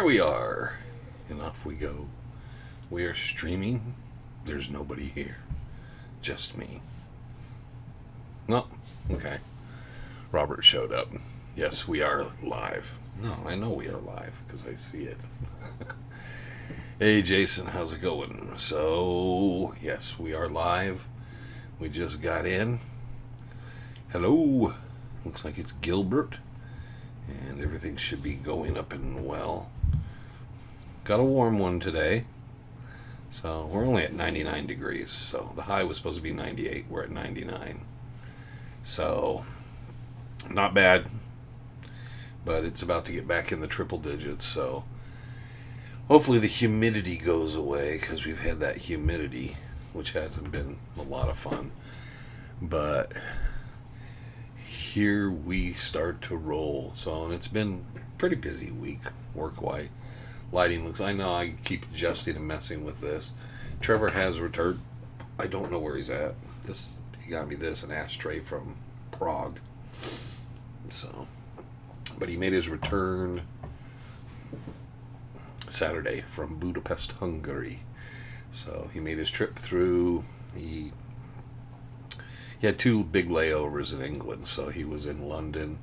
we are. And off we go. We are streaming. There's nobody here. Just me. No. Okay. Robert showed up. Yes, we are live. No, I know we are live because I see it. Hey, Jason, how's it going? So, yes, we are live. We just got in. Hello. Looks like it's Gilbert. And everything should be going up and well. Got a warm one today. So we're only at 99 degrees. So the high was supposed to be 98. We're at 99. So not bad. But it's about to get back in the triple digits. So hopefully the humidity goes away, because we've had that humidity, which hasn't been a lot of fun. But here we start to roll. So, and it's been a pretty busy week work-wise. Lighting looks, I know I keep adjusting and messing with this. Trevor has returned. I don't know where he's at. He got me this, an ashtray from Prague. So, but he made his return Saturday from Budapest, Hungary. So he made his trip through. He had two big layovers in England. So he was in London,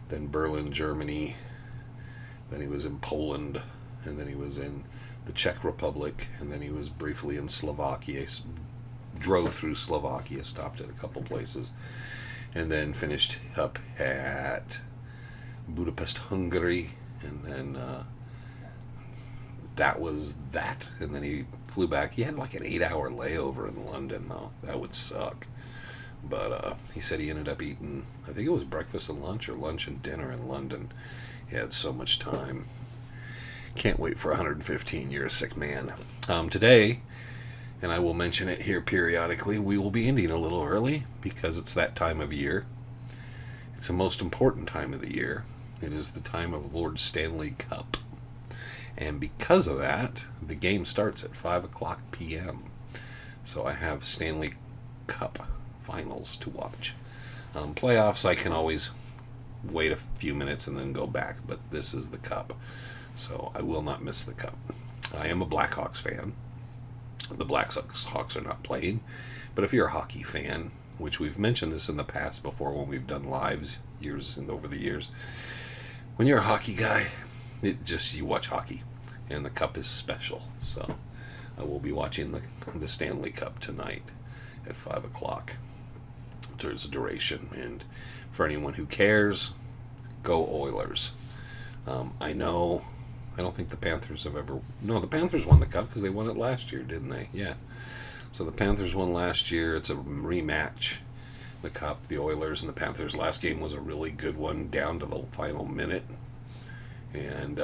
then Berlin, Germany, then he was in Poland, and then he was in the Czech Republic, and then he was briefly in Slovakia. Drove through Slovakia, stopped at a couple places, and then finished up at Budapest, Hungary, and then that was that. And then he flew back. He had like an 8-hour layover in London, though. That would suck. But he said he ended up eating, I think it was breakfast and lunch, or lunch and dinner in London. He had so much time. Can't wait for 115. You're a sick man. Today, and I will mention it here periodically, we will be ending a little early because it's that time of year. It's the most important time of the year. It is the time of Lord Stanley Cup. And because of that, the game starts at 5 o'clock p.m. So I have Stanley Cup finals to watch. Playoffs, I can always wait a few minutes and then go back, but this is the Cup. So I will not miss the Cup. I am a Blackhawks fan. The Blackhawks are not playing. But if you're a hockey fan, which we've mentioned this in the past before when we've done lives years and over the years, when you're a hockey guy, you watch hockey. And the Cup is special. So I will be watching the Stanley Cup tonight at 5 o'clock. There's a duration. And for anyone who cares, go Oilers. I don't think the Panthers have ever... No, the Panthers won the Cup because they won it last year, didn't they? Yeah. So the Panthers won last year. It's a rematch. The Cup, the Oilers, and the Panthers. Last game was a really good one down to the final minute. And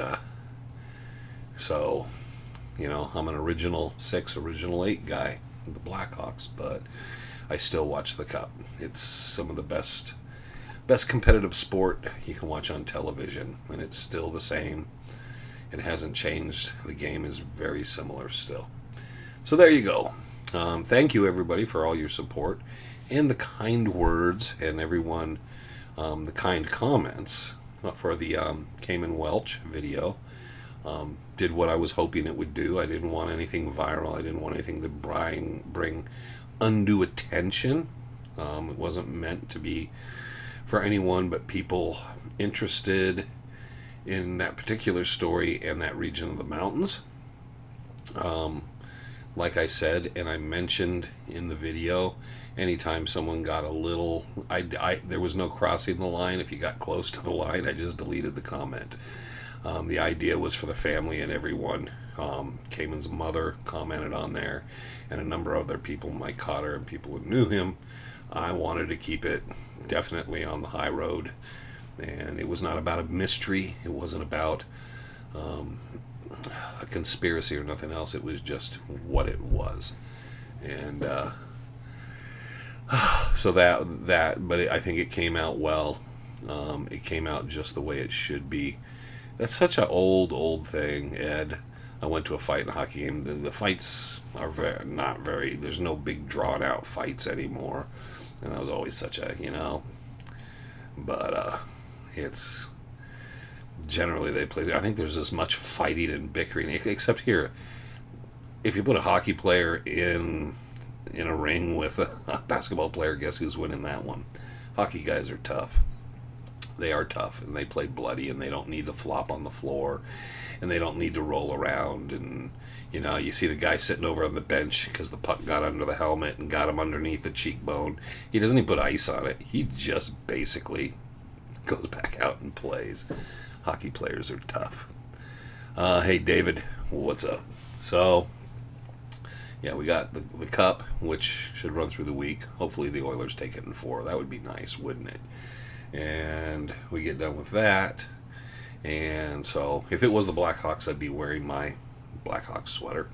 so, I'm an original 6, original 8 guy, the Blackhawks, but I still watch the Cup. It's some of the best competitive sport you can watch on television, and it's still the same. It hasn't changed. The game is very similar still. So there you go. Thank you, everybody, for all your support and the kind words, and everyone, the kind comments for the Cayman Welch video. Did what I was hoping it would do. I didn't want anything viral. I didn't want anything to bring undue attention. It wasn't meant to be for anyone but people interested in that particular story and that region of the mountains. Like I said, and I mentioned in the video, anytime someone got a little... there was no crossing the line. If you got close to the line, I just deleted the comment. The idea was for the family and everyone. Cayman's mother commented on there, and a number of other people, Mike Cotter and people who knew him. I wanted to keep it definitely on the high road. And it was not about a mystery. It wasn't about a conspiracy or nothing else. It was just what it was. And so but I think it came out well. It came out just the way it should be. That's such an old thing, Ed. I went to a fight in a hockey game. The fights are not very, there's no big drawn out fights anymore. And that was always such a, but it's generally they play. I think there's as much fighting and bickering, except here. If you put a hockey player in a ring with a basketball player, guess who's winning that one? Hockey guys are tough. They are tough, and they play bloody, and they don't need to flop on the floor, and they don't need to roll around. And you see the guy sitting over on the bench because the puck got under the helmet and got him underneath the cheekbone. He doesn't even put ice on it. He just basically goes back out and plays. Hockey players are tough. Hey, David, what's up? So, yeah, we got the Cup, which should run through the week. Hopefully the Oilers take it in 4. That would be nice, wouldn't it? And we get done with that. And so, if it was the Blackhawks, I'd be wearing my Blackhawks sweater.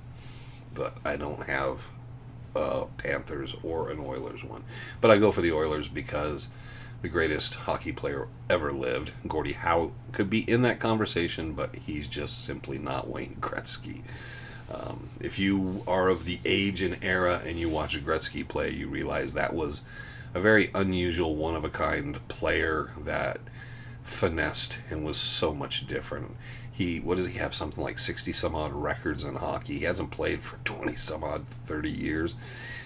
But I don't have a Panthers or an Oilers one. But I go for the Oilers because the greatest hockey player ever lived, Gordie Howe, could be in that conversation, but he's just simply not Wayne Gretzky. If you are of the age and era and you watch Gretzky play, you realize that was a very unusual, one-of-a-kind player that finessed and was so much different. What does he have, something like 60-some-odd records in hockey? He hasn't played for 20-some-odd, 30 years,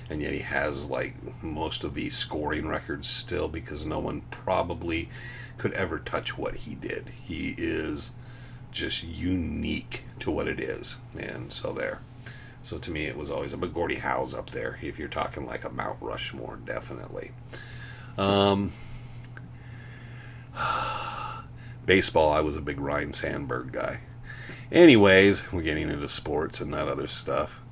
and yet he has, like, most of the scoring records still because no one probably could ever touch what he did. He is just unique to what it is, and so there. So to me, it was always, but Gordie Howe's up there if you're talking like a Mount Rushmore, definitely. Baseball, I was a big Ryne Sandberg guy. Anyways, we're getting into sports and that other stuff.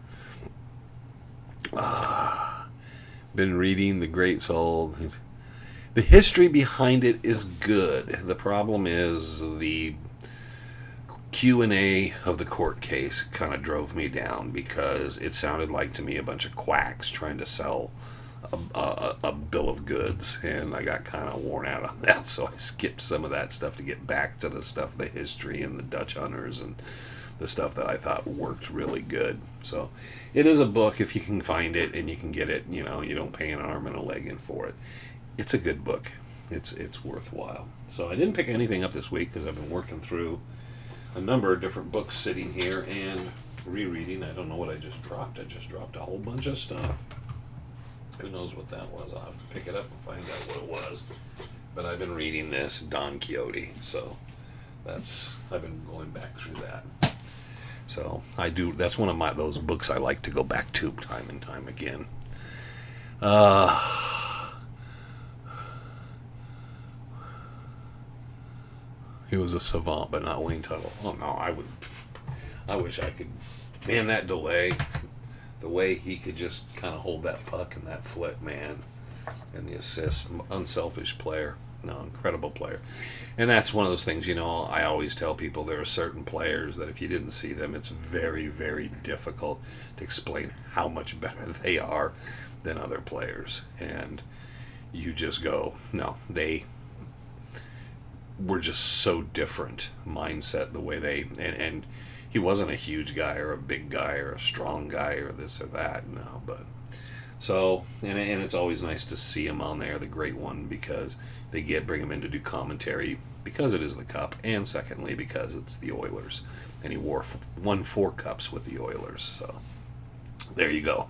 Been reading The Great Soul. The history behind it is good. The problem is the Q&A of the court case kind of drove me down because it sounded like to me a bunch of quacks trying to sell a bill of goods, and I got kind of worn out on that, so I skipped some of that stuff to get back to the stuff, the history and the Dutch hunters and the stuff that I thought worked really good. So it is a book if you can find it and you can get it. You don't pay an arm and a leg in for it. It's a good book. It's worthwhile. So I didn't pick anything up this week because I've been working through a number of different books sitting here and rereading. I don't know what I just dropped. I just dropped a whole bunch of stuff. Who knows what that was? I'll have to pick it up and find out what it was. But I've been reading this Don Quixote, so I've been going back through that. So I do. That's one of those books I like to go back to time and time again. He was a savant, but not Wayne Tuttle. Oh no, I wish I could. Man, that delay, the way he could just kind of hold that puck and that flip, man, and the assist, unselfish player. No, incredible player. And that's one of those things, I always tell people there are certain players that if you didn't see them, it's very, very difficult to explain how much better they are than other players. And you just go, no, they were just so different mindset, the way they, and he wasn't a huge guy or a big guy or a strong guy or this or that, no, but so, and it's always nice to see him on there, the great one, because they bring him in to do commentary because it is the Cup, and secondly because it's the Oilers, and he won 4 cups with the Oilers. So there you go.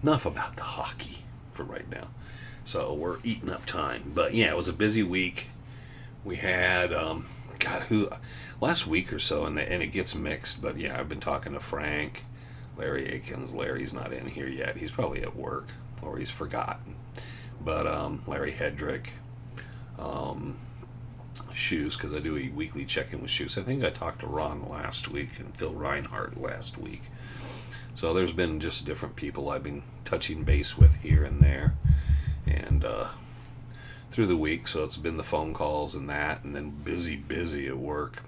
Enough about the hockey for right now. So we're eating up time, but yeah, it was a busy week. We had last week or so, and it gets mixed, but yeah, I've been talking to Frank, Larry Akins. Larry's not in here yet. He's probably at work or he's forgotten. But Larry Hedrick, Shoes, because I do a weekly check-in with Shoes. I think I talked to Ron last week and Phil Reinhardt last week. So there's been just different people I've been touching base with here and there, and through the week. So it's been the phone calls and that, and then busy at work.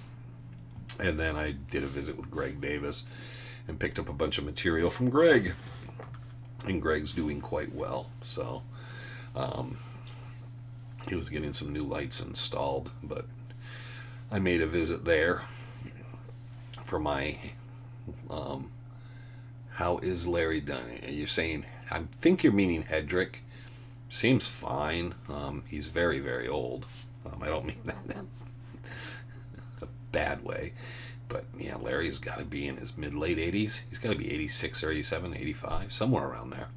And then I did a visit with Greg Davis and picked up a bunch of material from Greg, and Greg's doing quite well. So he was getting some new lights installed, but I made a visit there for my how is Larry done? You're saying, I think you're meaning Hedrick. Seems fine. He's very, very old. I don't mean that bad way. But yeah, Larry's got to be in his mid-late 80s. He's got to be 86 or 87, 85, somewhere around there.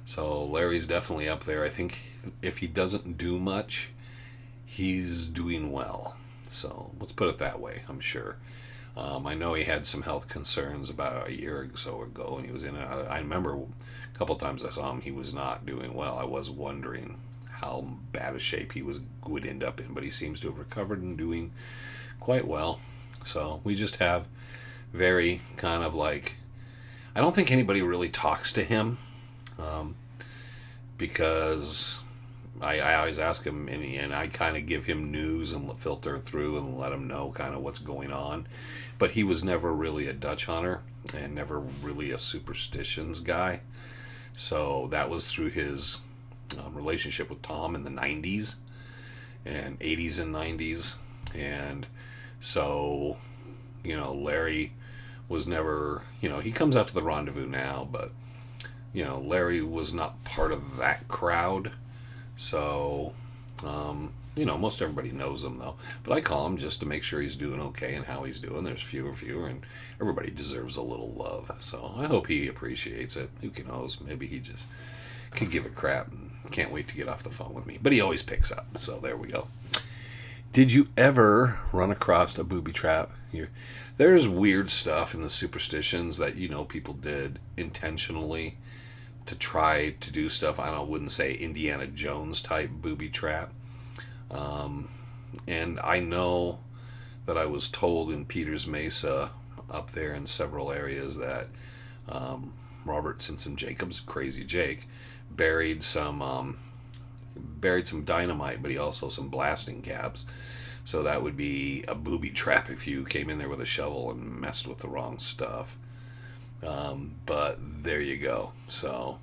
So Larry's definitely up there. I think if he doesn't do much, he's doing well. So let's put it that way, I'm sure. I know he had some health concerns about a year or so ago, and he was in it. I remember a couple times I saw him, he was not doing well. I was wondering how bad a shape he would end up in, but he seems to have recovered and doing quite well. So we just have very kind of like, I don't think anybody really talks to him, because I always ask him, and I kind of give him news and filter through and let him know kind of what's going on. But he was never really a Dutch hunter and never really a superstitions guy. So that was through his relationship with Tom in the 90s and 80s and 90s. And so, Larry was never, he comes out to the rendezvous now, but, Larry was not part of that crowd. So, most everybody knows him though. But I call him just to make sure he's doing okay and how he's doing. There's fewer, and everybody deserves a little love. So I hope he appreciates it. Who knows? Maybe he just could give a crap and can't wait to get off the phone with me. But he always picks up. So there we go. Did you ever run across a booby trap? There's weird stuff in the superstitions that people did intentionally to try to do stuff. I wouldn't say Indiana Jones type booby trap. And I know that I was told in Peters Mesa up there in several areas that Robert Simpson Jacobs, Crazy Jake, buried some dynamite, but he also some blasting caps. So that would be a booby trap if you came in there with a shovel and messed with the wrong stuff. But there you go. So,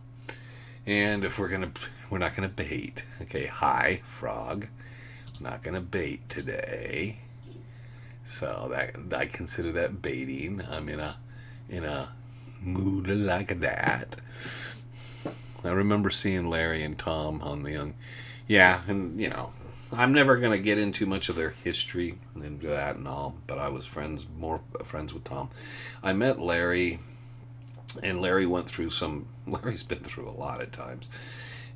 and if we're not gonna bait. Okay, hi frog. Not gonna bait today. So that I consider that baiting. I'm in a mood like that. I remember seeing Larry and Tom on the young. Yeah, and I'm never gonna get into much of their history and that and all, but I was more friends with Tom. I met Larry, and Larry went through Larry's been through a lot of times,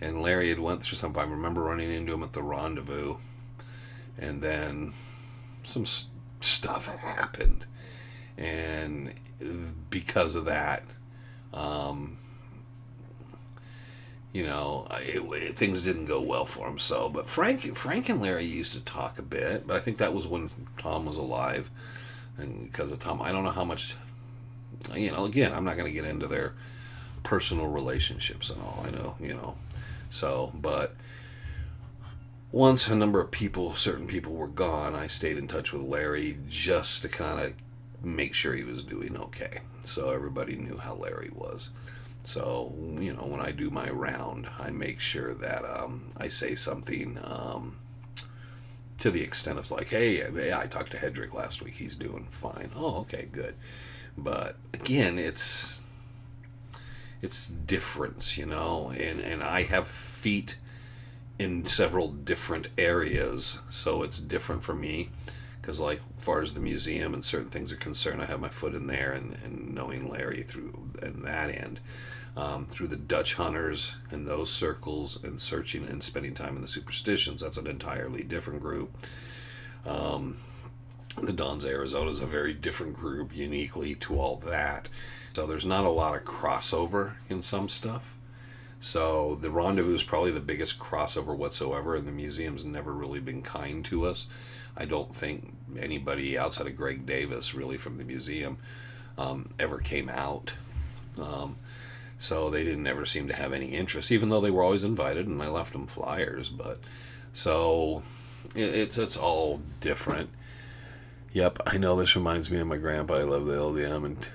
and Larry had went through I remember running into him at the rendezvous, and then some stuff happened, and because of that, things didn't go well for him. So, but Frank and Larry used to talk a bit, but I think that was when Tom was alive, and because of Tom, I don't know how much. Again, I'm not going to get into their personal relationships and all. I know, So, but once a number of certain people were gone, I stayed in touch with Larry just to kind of make sure he was doing okay. So everybody knew how Larry was. So, when I do my round, I make sure that I say something to the extent of like, hey, I talked to Hedrick last week. He's doing fine. Oh, okay, good. But again, it's difference, and I have feet in several different areas, so it's different for me. Because like, as far as the museum and certain things are concerned, I have my foot in there, and knowing Larry through and that end. Through the Dutch hunters and those circles, and searching and spending time in the superstitions, that's an entirely different group. The Dons Arizona is a very different group, uniquely to all that. So there's not a lot of crossover in some stuff. So the rendezvous is probably the biggest crossover whatsoever, and the museum's never really been kind to us. I don't think anybody outside of Greg Davis, really, from the museum, ever came out. So they didn't ever seem to have any interest, even though they were always invited, and I left them flyers. But so it's all different. Yep, I know this reminds me of my grandpa. I love the LDM, and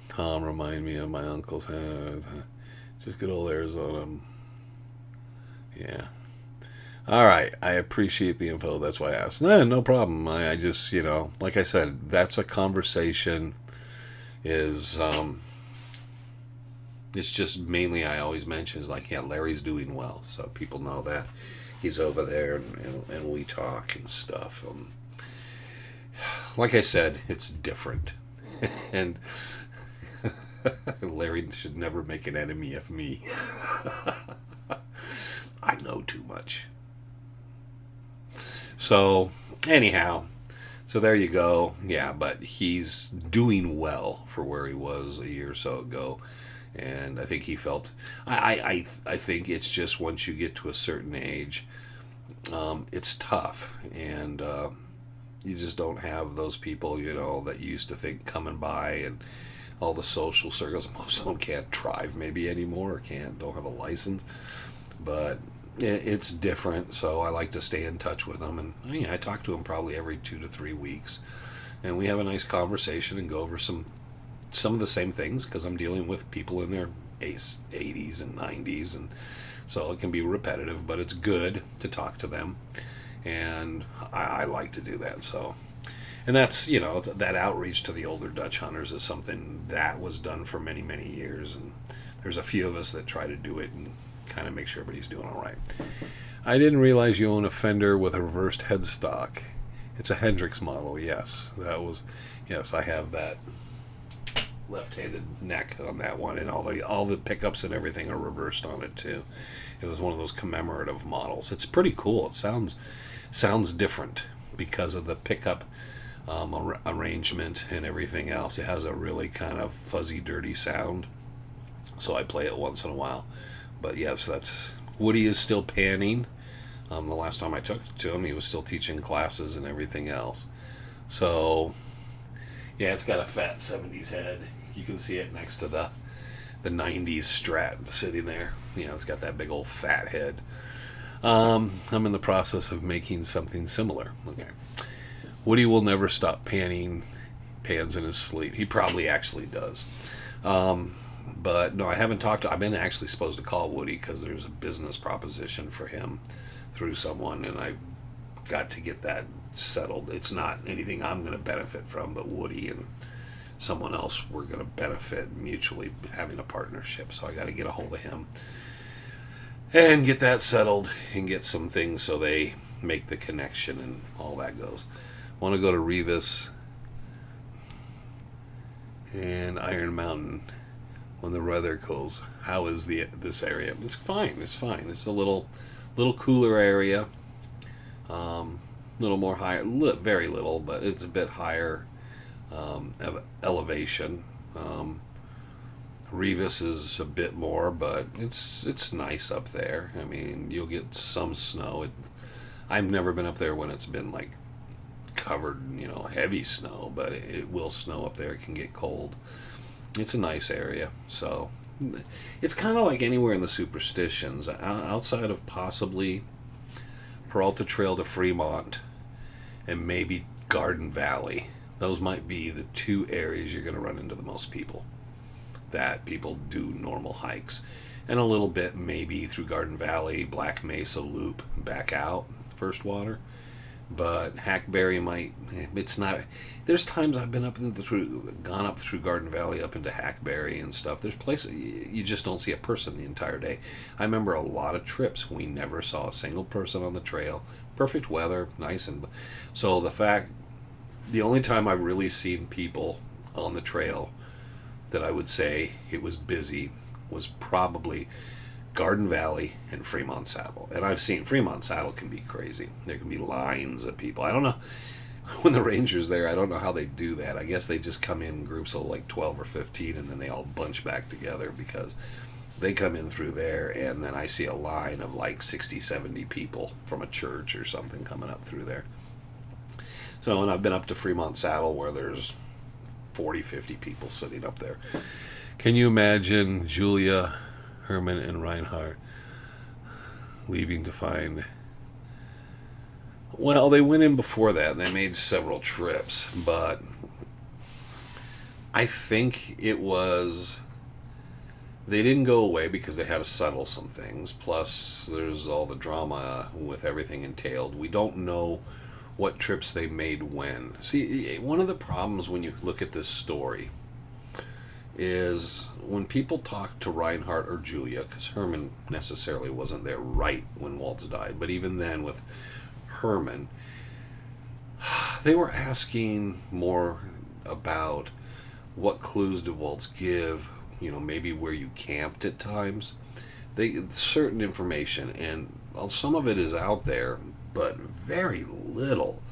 Tom reminded me of my uncle's. Just good old Arizona. Yeah. All right, I appreciate the info. That's why I asked. No problem. I just, like I said, that's a conversation. It's just mainly I always mention is like, yeah, Larry's doing well, so people know that he's over there, and we talk and stuff. like I said, it's different. And Larry should never make an enemy of me. I know too much. So, anyhow, so there you go. Yeah, but he's doing well for where he was a year or so ago. And I think he felt, I think it's just once you get to a certain age, it's tough. And you just don't have those people, that you used to think coming by, and all the social circles. Most of them can't drive maybe anymore, or don't have a license. But it's different, so I like to stay in touch with them. And I talk to them probably every 2 to 3 weeks. And we have a nice conversation and go over some of the same things, because I'm dealing with people in their 80s and 90s, and so it can be repetitive, but it's good to talk to them, and I like to do that. So, and that's, that outreach to the older Dutch hunters is something that was done for many, many years, and there's a few of us that try to do it and kind of make sure everybody's doing all right. I didn't realize you own a fender with a reversed headstock. It's a Hendrix model. Yes, I have that left-handed neck on that one, and all the pickups and everything are reversed on it too. It was one of those commemorative models. It's pretty cool. It sounds different because of the pickup arrangement and everything else. It has a really kind of fuzzy, dirty sound, so I play it once in a while. But yes, Woody is still panning. The last time I took it to him, he was still teaching classes and everything else. So yeah, it's got a fat 70s head. You can see it next to the 90s Strat sitting there. It's got that big old fat head. I'm in the process of making something similar. Okay. Woody will never stop panning, pans in his sleep. He probably actually does. But no, I haven't talked to... I've been actually supposed to call Woody because there's a business proposition for him through someone, and I got to get that settled. It's not anything I'm going to benefit from, but Woody and someone else, we're going to benefit mutually having a partnership. So I got to get a hold of him and get that settled and get some things so they make the connection and all that goes. Want to go to Revis and Iron Mountain when the weather cools. How is this area? It's fine. It's fine. It's a little cooler area. Little more higher, very little, but it's a bit higher elevation. Revis is a bit more, but it's nice up there. I mean, you'll get some snow. I've never been up there when it's been like covered, heavy snow, but it will snow up there. It can get cold. It's a nice area. So it's kind of like anywhere in the Superstitions, outside of possibly Peralta Trail to Fremont and maybe Garden Valley. Those might be the two areas you're going to run into the most people that people do normal hikes, and a little bit maybe through Garden Valley, Black Mesa Loop back out First Water. But Hackberry it's not. There's times I've been gone up through Garden Valley up into Hackberry and stuff. There's places you just don't see a person the entire day. I remember a lot of trips we never saw a single person on the trail. Perfect weather, nice, and so the only time I've really seen people on the trail that I would say it was busy was probably Garden Valley and Fremont Saddle. And I've seen Fremont Saddle can be crazy. There can be lines of people. I don't know. When the ranger's there, I don't know how they do that. I guess they just come in groups of like 12 or 15, and then they all bunch back together, because they come in through there, and then I see a line of like 60, 70 people from a church or something coming up through there. So, and I've been up to Fremont Saddle where there's 40, 50 people sitting up there. Can you imagine Julia, Herman, and Reinhardt leaving to find... Well, they went in before that. They made several trips, but I think it was... They didn't go away because they had to settle some things. Plus, there's all the drama with everything entailed. We don't know what trips they made when. See, one of the problems when you look at this story is when people talk to Reinhardt or Julia, because Herman necessarily wasn't there right when Waltz died, but even then with Herman, They were asking more about what clues did Waltz give, maybe where you camped at times. Certain information, and some of it is out there, but very little.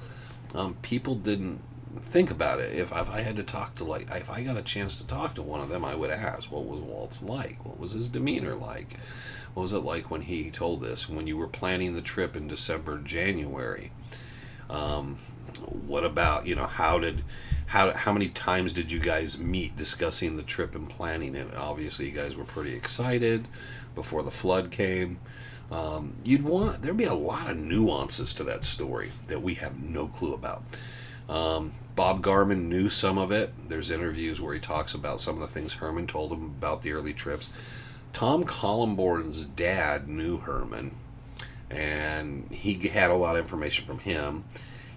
People didn't think about it. If I had to talk to, if I got a chance to talk to one of them, I would ask, what was Waltz like? What was his demeanor like? What was it like when he told this? When you were planning the trip in December, January? What about, how many times did you guys meet discussing the trip and planning it? Obviously, you guys were pretty excited before the flood came. There'd be a lot of nuances to that story that we have no clue about. Bob Garman knew some of it. There's interviews where he talks about some of the things Herman told him about the early trips. Tom Collenborn's dad knew Herman, and he had a lot of information from him,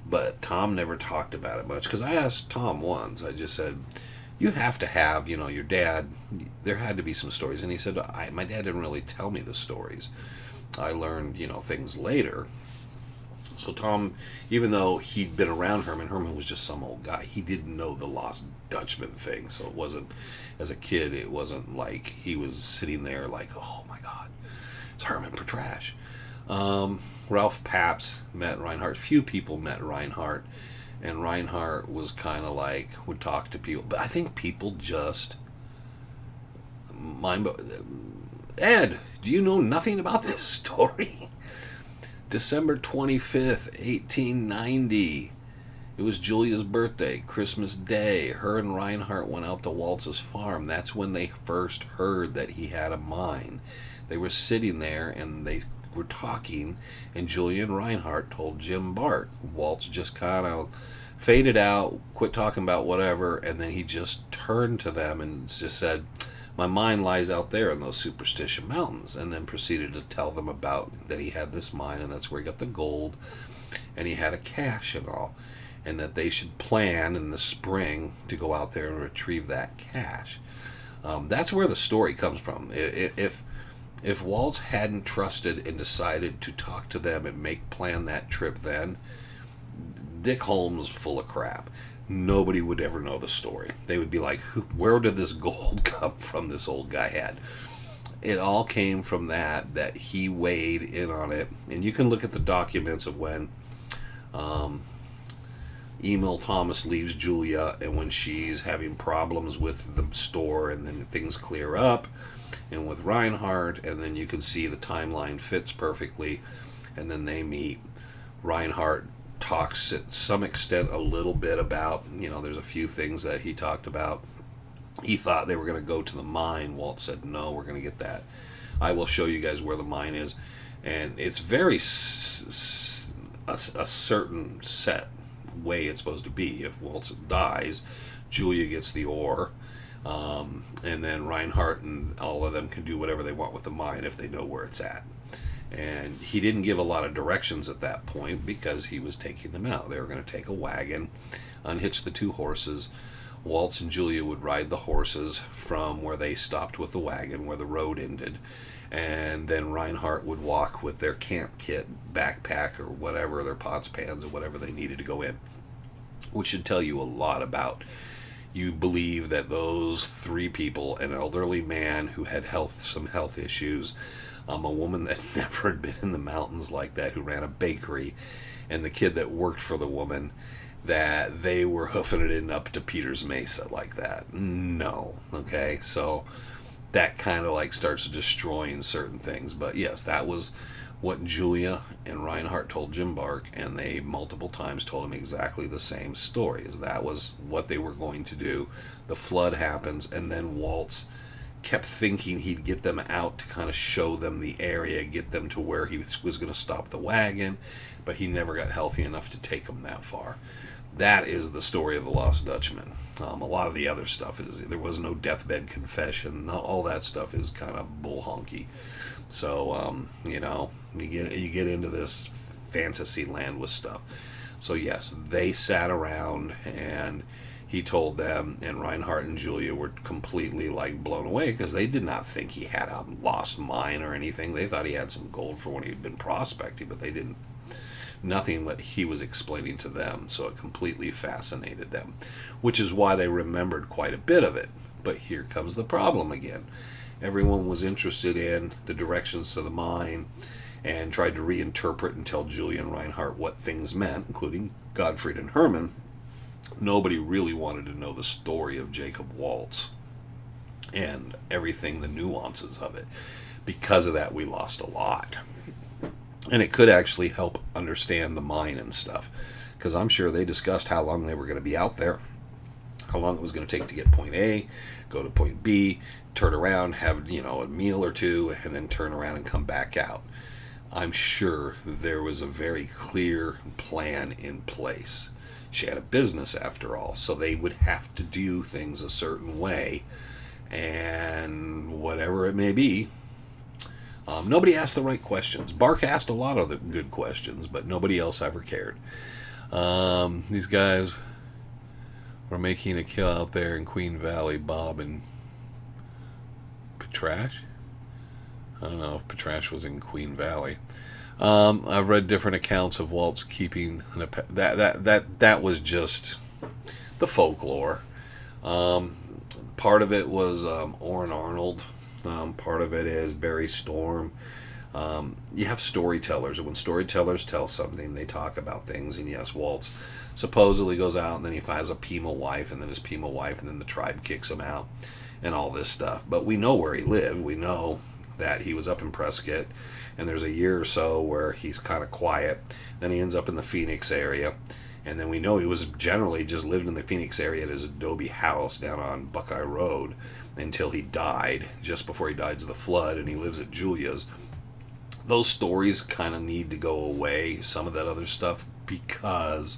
but Tom never talked about it much. Because I asked Tom once, I just said, you have to have, your dad, there had to be some stories. And he said, my dad didn't really tell me the stories. I learned, things later. So Tom, even though he'd been around Herman was just some old guy. He didn't know the Lost Dutchman thing. So it wasn't, as a kid, it wasn't like he was sitting there like, oh my God, it's Herman Petrash. Ralph Pabst met Reinhardt. Few people met Reinhardt. And Reinhardt was kind of like, would talk to people. But I think people just, Ed, do you know nothing about this story? December 25th, 1890. It was Julia's birthday, Christmas Day. Her and Reinhardt went out to Waltz's farm. That's when they first heard that he had a mine. They were sitting there and they were talking, and Julia and Reinhardt told Jim Bark. Waltz just kind of faded out, quit talking about whatever, and then he just turned to them and just said, my mine lies out there in those Superstition Mountains, and then proceeded to tell them about that he had this mine, and that's where he got the gold, and he had a cache and all, and that they should plan in the spring to go out there and retrieve that cache. That's where the story comes from. If Waltz hadn't trusted and decided to talk to them and plan that trip then, Dick Holmes full of crap. Nobody would ever know the story. They would be like, where did this gold come from this old guy had? It all came from that he weighed in on it. And you can look at the documents of when Emil Thomas leaves Julia and when she's having problems with the store, and then things clear up, and with Reinhardt, and then you can see the timeline fits perfectly, and then they meet. Reinhardt talks at some extent a little bit about, there's a few things that he talked about. He thought they were going to go to the mine. Walt said, no, we're going to get that. I will show you guys where the mine is. And it's very a certain set way it's supposed to be. If Walt dies, Julia gets the ore, and then Reinhardt and all of them can do whatever they want with the mine if they know where it's at. And he didn't give a lot of directions at that point because he was taking them out. They were going to take a wagon, unhitch the two horses. Waltz and Julia would ride the horses from where they stopped with the wagon, where the road ended. And then Reinhardt would walk with their camp kit, backpack, or whatever, their pots, pans, or whatever they needed to go in. Which should tell you a lot about. You believe that those three people, an elderly man who had some health issues, a woman that never had been in the mountains like that, who ran a bakery, and the kid that worked for the woman, that they were hoofing it in up to Peter's Mesa like that. No. Okay? So that kind of starts destroying certain things. But yes, that was what Julia and Reinhardt told Jim Bark, and they multiple times told him exactly the same story. That was what they were going to do. The flood happens, and then Waltz kept thinking he'd get them out to kind of show them the area, get them to where he was going to stop the wagon, but he never got healthy enough to take them that far. That is the story of the Lost Dutchman. A lot of the other stuff there was no deathbed confession. All that stuff is kind of bull honky. So, you get into this fantasy land with stuff. So yes, they sat around and he told them, and Reinhardt and Julia were completely blown away because they did not think he had a lost mine or anything. They thought he had some gold for when he'd been prospecting, but they didn't nothing what he was explaining to them, so it completely fascinated them, which is why they remembered quite a bit of it. But here comes the problem again. Everyone was interested in the directions to the mine and tried to reinterpret and tell Julia and Reinhardt what things meant, including Gottfried and Herman. Nobody really wanted to know the story of Jacob Waltz and everything, the nuances of it. Because of that, we lost a lot. And it could actually help understand the mine and stuff, because I'm sure they discussed how long they were going to be out there, how long it was going to take to get point A, go to point B, turn around, have a meal or two, and then turn around and come back out. I'm sure there was a very clear plan in place. She had a business after all, so they would have to do things a certain way, and whatever it may be. Nobody asked the right questions. Bark asked a lot of the good questions, but nobody else ever cared. These guys were making a kill out there in Queen Valley. Bob and Petrash? I don't know if Petrash was in Queen Valley. I've read different accounts of Waltz keeping that was just the folklore. Part of it was Orrin Arnold. Part of it is Barry Storm. You have storytellers, and when storytellers tell something, they talk about things. And yes, Waltz supposedly goes out, and then he finds a Pima wife, and then his Pima wife, and then the tribe kicks him out, and all this stuff. But we know where he lived. We know that he was up in Prescott, and there's a year or so where he's kind of quiet. Then he ends up in the Phoenix area, and then we know he was generally just lived in the Phoenix area at his adobe house down on Buckeye Road until he died, just before he died of the flood, and he lives at Julia's. Those stories kind of need to go away, some of that other stuff, because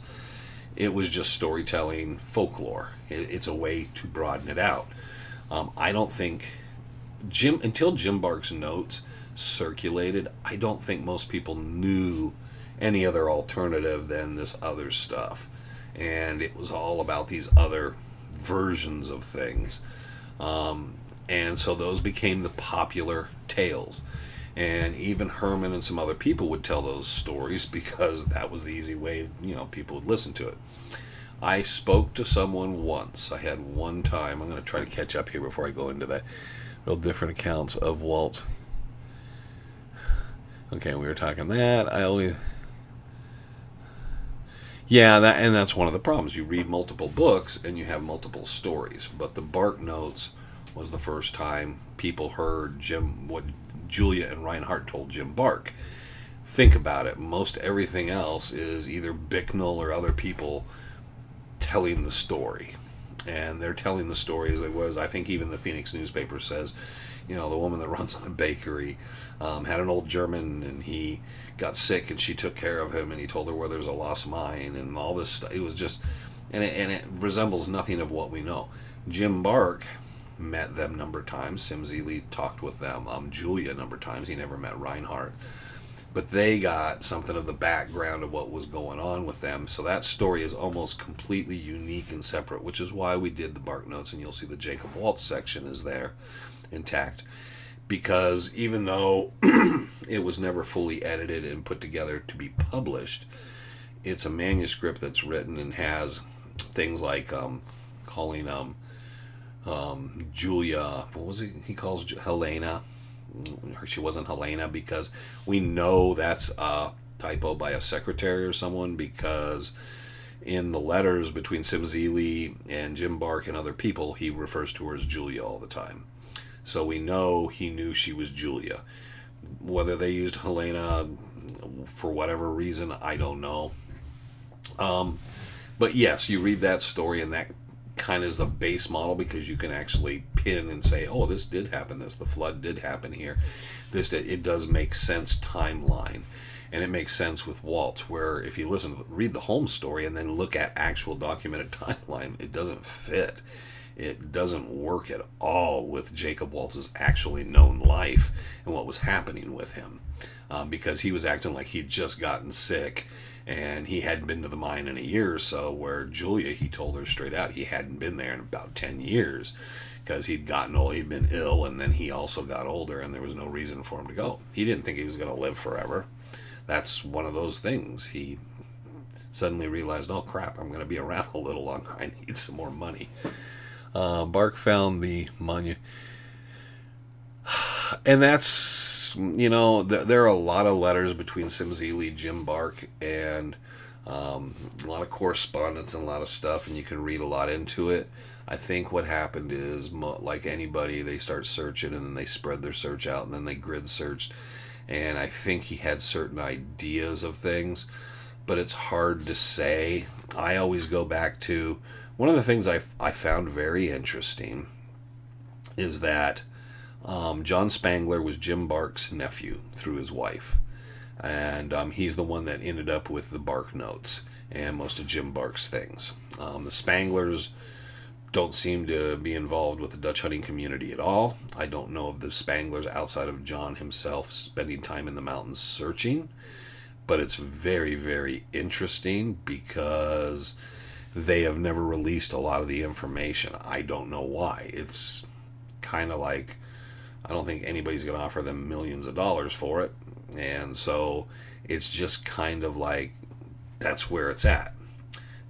it was just storytelling folklore. It's a way to broaden it out. I don't think until Jim Bark's notes circulated, I don't think most people knew any other alternative than this other stuff, and it was all about these other versions of things. And so those became the popular tales. And even Herman and some other people would tell those stories because that was the easy way, people would listen to it. I spoke to someone once. I had one time. I'm going to try to catch up here before I go into the real different accounts of Waltz. Okay, we were talking that. That's one of the problems. You read multiple books and you have multiple stories. But the Bark Notes was the first time people heard what Julia and Reinhardt told Jim Bark. Think about it. Most everything else is either Bicknell or other people telling the story. And they're telling the story as it was. I think even the Phoenix newspaper says, the woman that runs the bakery had an old German, and he got sick, and she took care of him, and he told her where there's a lost mine, and all this stuff. It was just, and it resembles nothing of what we know. Jim Bark met them a number of times. Sim Zealy talked with them. Julia a number of times. He never met Reinhardt. But they got something of the background of what was going on with them. So that story is almost completely unique and separate, which is why we did the Bark Notes, and you'll see the Jacob Waltz section is there intact. Because even though it was never fully edited and put together to be published, it's a manuscript that's written and has things like calling Julia, what was he calls Helena? She wasn't Helena, because we know that's a typo by a secretary or someone, because in the letters between Sim Zealy and Jim Bark and other people, he refers to her as Julia all the time. So we know he knew she was Julia. Whether they used Helena for whatever reason, I don't know. But yes, you read that story, and that kind of is the base model, because you can actually pin and say, oh, this did happen, the flood did happen here. It does make sense timeline. And it makes sense with Waltz, where if you read the home story and then look at actual documented timeline, it doesn't fit. It doesn't work at all with Jacob Waltz's actually known life and what was happening with him, because he was acting like he'd just gotten sick and he hadn't been to the mine in a year or so, where Julia, he told her straight out he hadn't been there in about 10 years because he'd gotten old, he'd been ill, and then he also got older, and there was no reason for him to go. He didn't think he was going to live forever. that's one of those things. He suddenly realized, oh crap, I'm going to be around a little longer. I need some more money. Bark found the monument. And that's, there are a lot of letters between Sims Ely, Jim Bark, and a lot of correspondence and a lot of stuff, and you can read a lot into it. I think what happened is, like anybody, they start searching and then they spread their search out and then they grid searched. And I think he had certain ideas of things, but it's hard to say. I always go back to one of the things I found very interesting is that John Spangler was Jim Bark's nephew through his wife. And he's the one that ended up with the Bark notes and most of Jim Bark's things. The Spanglers don't seem to be involved with the Dutch hunting community at all. I don't know of the Spanglers outside of John himself spending time in the mountains searching. But it's very, very interesting because they have never released a lot of the information. I don't know why. It's kind of like, I don't think anybody's going to offer them millions of dollars for it. And so it's just kind of like, that's where it's at.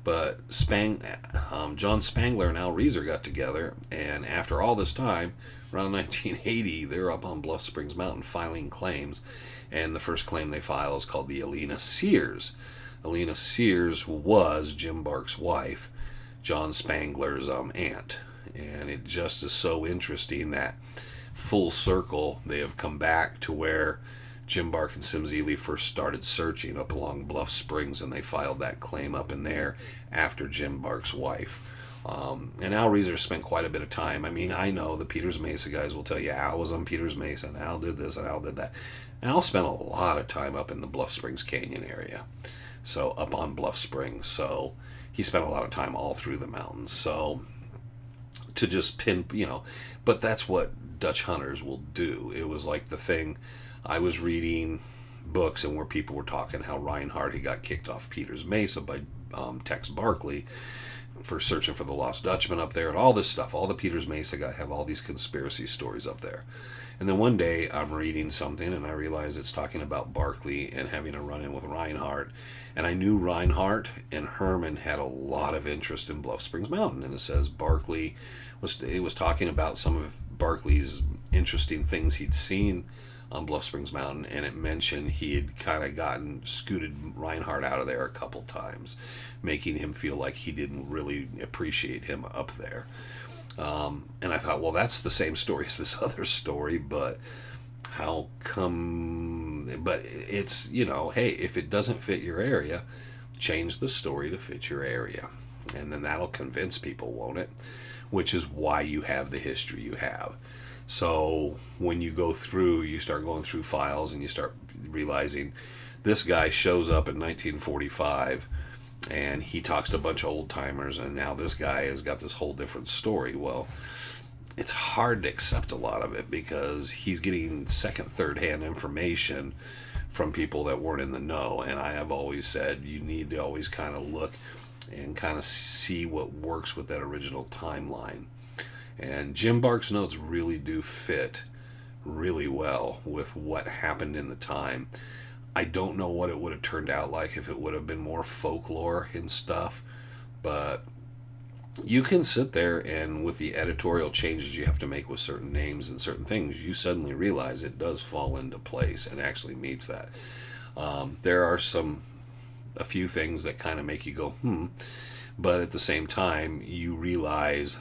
But John Spangler and Al Reeser got together, and after all this time, around 1980, they're up on Bluff Springs Mountain filing claims, and the first claim they file is called the Alina Sears. Alina Sears was Jim Bark's wife, John Spangler's aunt, and it just is so interesting that full circle they have come back to where Jim Bark and Sims Ely first started searching up along Bluff Springs, and they filed that claim up in there after Jim Bark's wife. And Al Reeser spent quite a bit of time. I mean, I know the Peters Mesa guys will tell you Al was on Peters Mesa, and Al did this, and Al did that. Al spent a lot of time up in the Bluff Springs Canyon area, so up on Bluff Springs. So he spent a lot of time all through the mountains. So to just pin, but that's what Dutch hunters will do. It was like the thing. I was reading books and where people were talking how Reinhardt, he got kicked off Peters Mesa by Tex Barkley for searching for the Lost Dutchman up there, and all this stuff. All the Peters Mesa guys have all these conspiracy stories up there. And then one day I'm reading something and I realize it's talking about Barkley and having a run-in with Reinhardt. And I knew Reinhardt and Herman had a lot of interest in Bluff Springs Mountain. And it says Barkley was talking about some of Barkley's interesting things he'd seen on Bluff Springs Mountain, and it mentioned he had kind of scooted Reinhardt out of there a couple times, making him feel like he didn't really appreciate him up there. And I thought, well, that's the same story as this other story, but how come? But it's, hey, if it doesn't fit your area, change the story to fit your area. And then that'll convince people, won't it? Which is why you have the history you have. So when you start going through files and you start realizing this guy shows up in 1945 and he talks to a bunch of old timers, and now this guy has got this whole different story. Well, it's hard to accept a lot of it because he's getting second, third hand information from people that weren't in the know. And I have always said you need to always kind of look and kind of see what works with that original timeline. And Jim Bark's notes really do fit really well with what happened in the time. I don't know what it would have turned out like if it would have been more folklore and stuff, but you can sit there and with the editorial changes you have to make with certain names and certain things, you suddenly realize it does fall into place and actually meets that. There are a few things that kind of make you go, but at the same time, you realize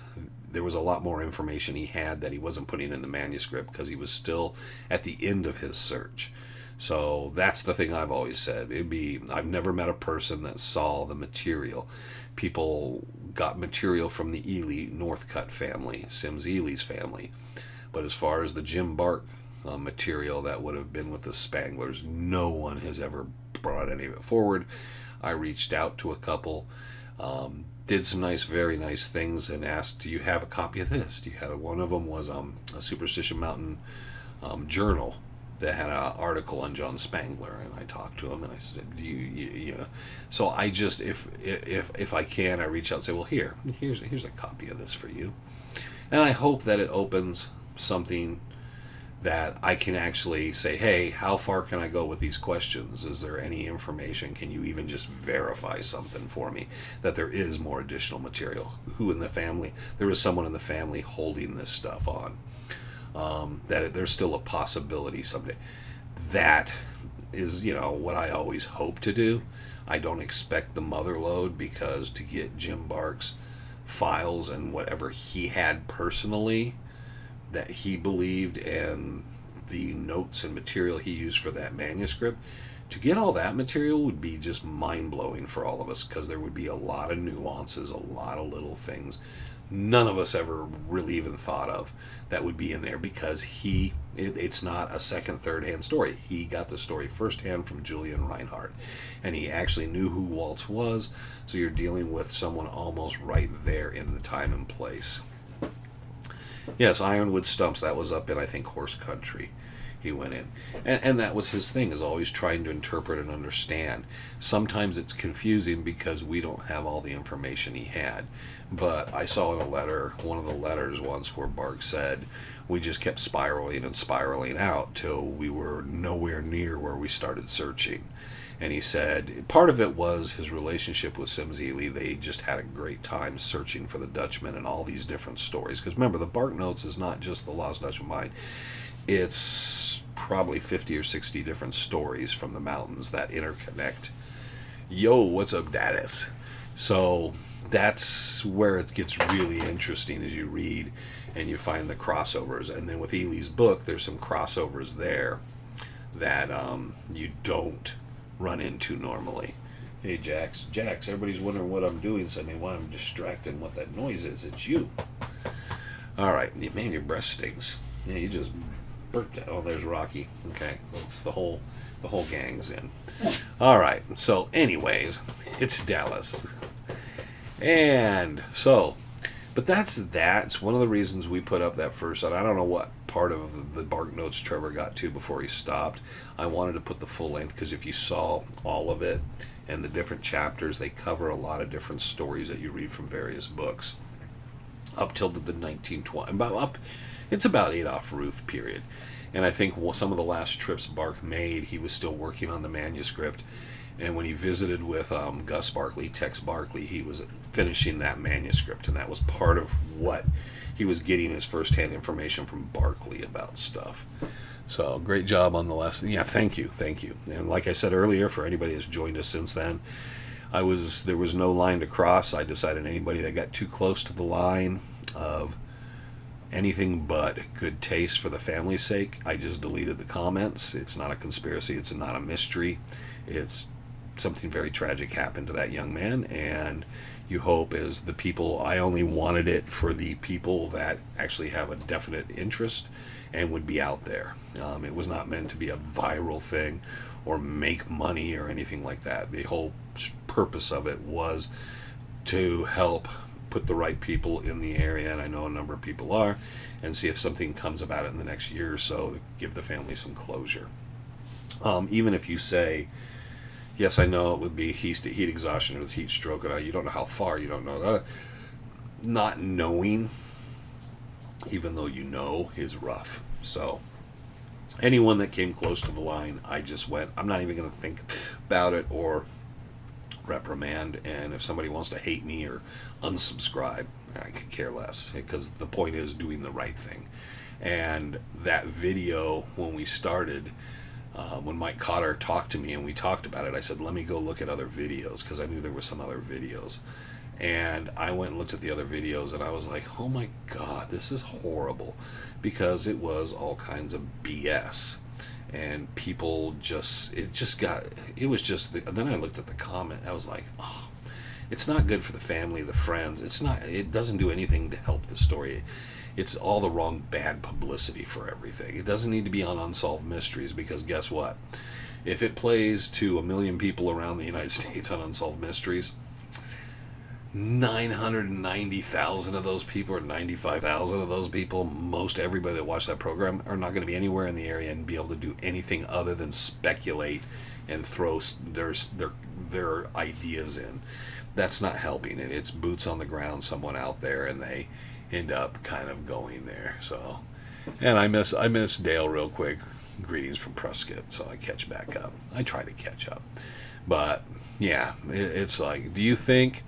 there was a lot more information he had that he wasn't putting in the manuscript because he was still at the end of his search. So that's the thing I've always said. I've never met a person that saw the material. People got material from the Ely Northcutt family, Sims Ely's family. But as far as the Jim Bark material that would have been with the Spanglers, no one has ever brought any of it forward. I reached out to a couple, did some very nice things, and asked, do you have a copy of this? Do you have one of them was a Superstition Mountain journal that had an article on John Spangler, and I talked to him and I said, do you know? So I just, if I can, I reach out and say, well, here's a copy of this for you, and I hope that it opens something that I can actually say, hey, how far can I go with these questions? Is there any information? Can you even just verify something for me that there is more additional material? Who in the family? There is someone in the family holding this stuff on. There's still a possibility someday. That is, what I always hope to do. I don't expect the mother lode, because to get Jim Bark's files and whatever he had personally that he believed, and the notes and material he used for that manuscript, to get all that material would be just mind-blowing for all of us, because there would be a lot of nuances, a lot of little things none of us ever really even thought of that would be in there, because it's not a second, third hand story. He got the story firsthand from Julian Reinhardt, and he actually knew who Waltz was, so you're dealing with someone almost right there in the time and place. Yes, Ironwood Stumps, that was up in, I think, Horse Country. He went in. And that was his thing, is always trying to interpret and understand. Sometimes it's confusing because we don't have all the information he had. But I saw in a letter, one of the letters once, where Bark said, we just kept spiraling and spiraling out till we were nowhere near where we started searching. And he said part of it was his relationship with Sims Ely. They just had a great time searching for the Dutchman and all these different stories. Because remember, the Bark Notes is not just the Lost Dutchman mine. It's probably 50 or 60 different stories from the mountains that interconnect. Yo, what's up, Dallas? So that's where it gets really interesting, as you read and you find the crossovers. And then with Ely's book, there's some crossovers there that you don't run into normally. Hey, Jax, everybody's wondering what I'm doing, so they want I'm distracted what that noise is. It's you. All right, man, your breath stinks. Yeah, you just burped it. Oh, there's Rocky. Okay, that's the whole gang's in. All right. So, anyways, it's Dallas, and so, but that's that. It's one of the reasons we put up that first. And I don't know what part of the Bark Notes Trevor got to before he stopped. I wanted to put the full length, because if you saw all of it and the different chapters, they cover a lot of different stories that you read from various books up till the 1920s. It's about Adolph Ruth period. And I think some of the last trips Bark made, he was still working on the manuscript. And when he visited with Gus Barkley, Tex Barkley, he was finishing that manuscript. And that was part of what he was getting his firsthand information from Barkley about stuff. So great job on the lesson. Yeah, thank you. And like I said earlier, for anybody who's joined us since then, there was no line to cross. I decided anybody that got too close to the line of anything but good taste for the family's sake, I just deleted the comments. It's not a conspiracy. It's not a mystery. It's something very tragic happened to that young man, and you hope as the people, I only wanted it for the people that actually have a definite interest and would be out there. It was not meant to be a viral thing or make money or anything like that. The whole purpose of it was to help put the right people in the area, and I know a number of people are, and see if something comes about it in the next year or so to give the family some closure. Even if you say, yes, I know it would be heat exhaustion with heat stroke, and you don't know how far, you don't know that. Not knowing, even though you know, is rough. So anyone that came close to the line, I just went, I'm not even going to think about it or reprimand. And if somebody wants to hate me or unsubscribe, I could care less, because the point is doing the right thing. And that video, when we started, when Mike Cotter talked to me and we talked about it, I said, let me go look at other videos, because I knew there were some other videos. And I went and looked at the other videos, and I was like, oh my God, this is horrible, because it was all kinds of BS. And people and then I looked at the comment, I was like, oh, it's not good for the family, the friends. It doesn't do anything to help the story. It's all the wrong bad publicity for everything. It doesn't need to be on Unsolved Mysteries, because guess what? If it plays to 1 million people around the United States on Unsolved Mysteries, 990,000 of those people, or 95,000 of those people, most everybody that watched that program, are not going to be anywhere in the area and be able to do anything other than speculate and throw their ideas in. That's not helping it. It's boots on the ground, someone out there, and they end up kind of going there. So And I miss Dale real quick. Greetings from Prescott, so I catch back up. I try to catch up, but yeah, it's like, do you think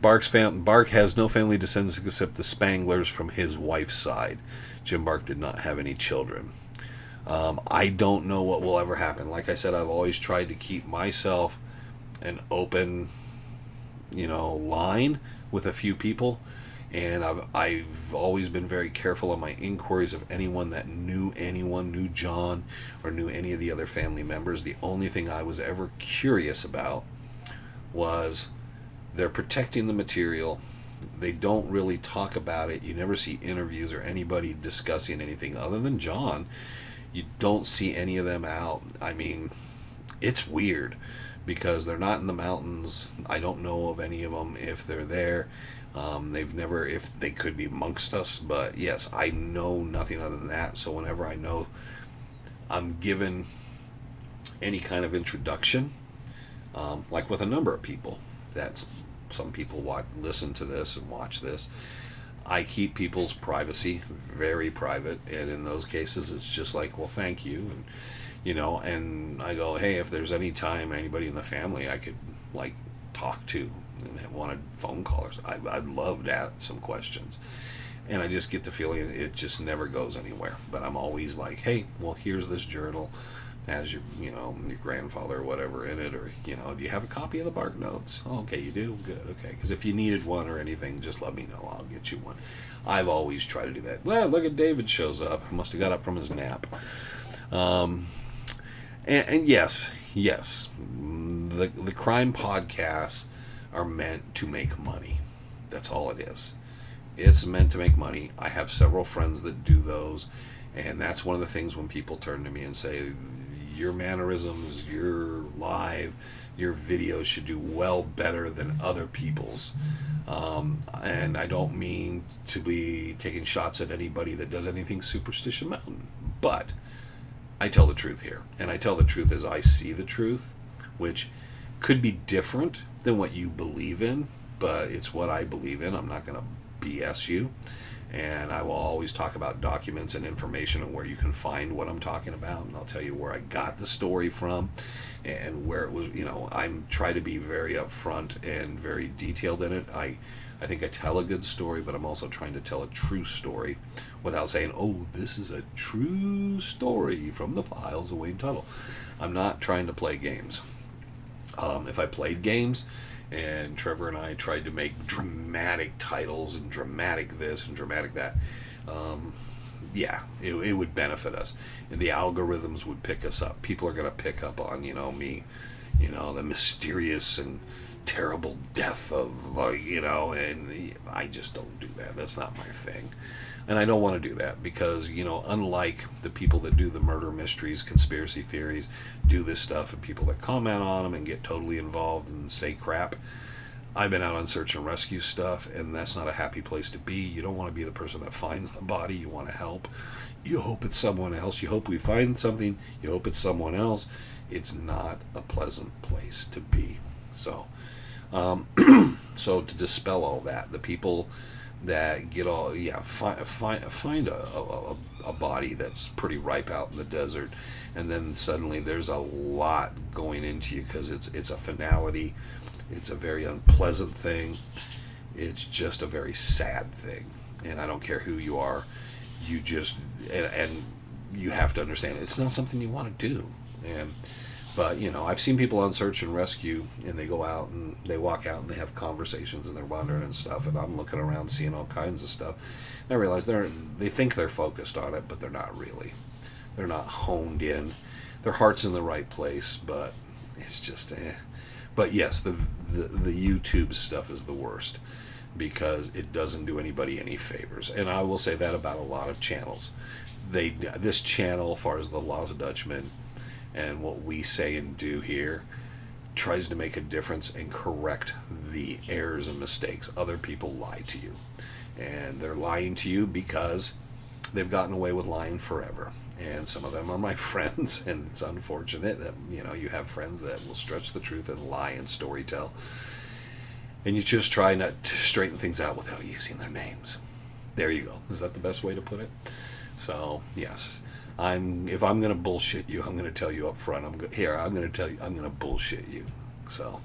Bark has no family descendants except the Spanglers from his wife's side? Jim Bark did not have any children. I don't know what will ever happen. Like I said, I've always tried to keep myself an open, line with a few people, and I've always been very careful on my inquiries of anyone that knew John, or knew any of the other family members. The only thing I was ever curious about was they're protecting the material. They don't really talk about it. You never see interviews or anybody discussing anything other than John. You don't see any of them out. I mean, it's weird because they're not in the mountains. I don't know of any of them if they're there. They've never, if they could be amongst us, but yes, I know nothing other than that. So whenever I know I'm given any kind of introduction, like with a number of people, that's some people listen to this and watch this, I keep people's privacy very private, and in those cases it's just like, well, thank you, and and I go, hey, if there's any time anybody in the family I could like talk to and wanted phone callers, I'd love to ask some questions. And I just get the feeling it just never goes anywhere. But I'm always like, hey, well, here's this journal, has your your grandfather or whatever in it, or do you have a copy of the Bark Notes? Oh, okay, you do. Good. Okay, because if you needed one or anything, just let me know. I'll get you one. I've always tried to do that. Well, look at David shows up. Must have got up from his nap. And yes, the crime podcasts are meant to make money. That's all it is. It's meant to make money. I have several friends that do those, and that's one of the things when people turn to me and say, your mannerisms, your live, your videos should do well better than other people's. And I don't mean to be taking shots at anybody that does anything Superstition Mountain, but I tell the truth here. And I tell the truth as I see the truth, which could be different than what you believe in, but it's what I believe in. I'm not going to BS you. And I will always talk about documents and information and where you can find what I'm talking about. And I'll tell you where I got the story from and where it was. I'm trying to be very upfront and very detailed in it. I think I tell a good story, but I'm also trying to tell a true story without saying, oh, this is a true story from the files of Wayne Tuttle. I'm not trying to play games. If I played games, and Trevor and I tried to make dramatic titles and dramatic this and dramatic that, it would benefit us. And the algorithms would pick us up. People are going to pick up on, me, the mysterious and terrible death of, and I just don't do that. That's not my thing. And I don't want to do that because, unlike the people that do the murder mysteries, conspiracy theories, do this stuff, and people that comment on them and get totally involved and say crap, I've been out on search and rescue stuff, and that's not a happy place to be. You don't want to be the person that finds the body. You want to help. You hope it's someone else. You hope we find something. You hope it's someone else. It's not a pleasant place to be. So, so to dispel all that, the people that get all find a body that's pretty ripe out in the desert, and then suddenly there's a lot going into you because it's a finality, it's a very unpleasant thing, it's just a very sad thing. And I don't care who you are, you just and you have to understand it's not something you want to do. But I've seen people on search and rescue, and they go out and they walk out and they have conversations and they're wandering and stuff, and I'm looking around seeing all kinds of stuff. And I realize they think they're focused on it, but they're not really. They're not honed in. Their heart's in the right place, but it's just But yes, the YouTube stuff is the worst because it doesn't do anybody any favors. And I will say that about a lot of channels. This channel, as far as the Lost Dutchman and what we say and do here, tries to make a difference and correct the errors and mistakes. Other people lie to you, and they're lying to you because they've gotten away with lying forever. And some of them are my friends, and it's unfortunate that you have friends that will stretch the truth and lie and storytell, and you just try not to straighten things out without using their names. There you go. Is that the best way to put it? So yes, if I'm gonna bullshit you, I'm gonna tell you up front. I'm gonna tell you I'm gonna bullshit you. So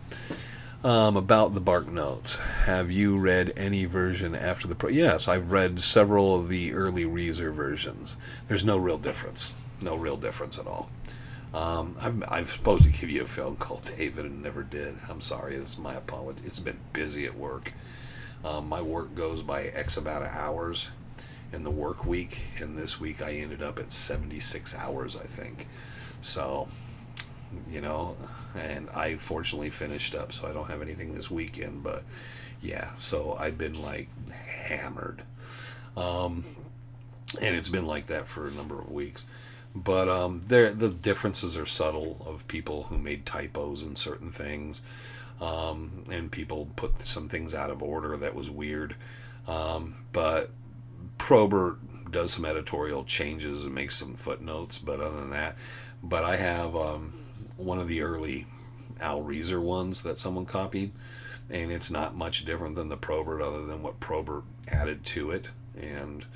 about the Bark Notes, have you read any version after the Yes, I've read several of the early Reezer versions. There's no real difference. No real difference at all. I'm supposed to give you a phone call, David, and never did. I'm sorry. It's my apology. It's been busy at work. My work goes by X amount of hours in the work week, and this week I ended up at 76 hours, I think. So, and I fortunately finished up, so I don't have anything this weekend, but yeah, so I've been like hammered. And it's been like that for a number of weeks. But the differences are subtle of people who made typos in certain things, and people put some things out of order that was weird. But Probert does some editorial changes and makes some footnotes. But other than that, I have one of the early Al Reezer ones that someone copied, and it's not much different than the Probert, other than what Probert added to it. And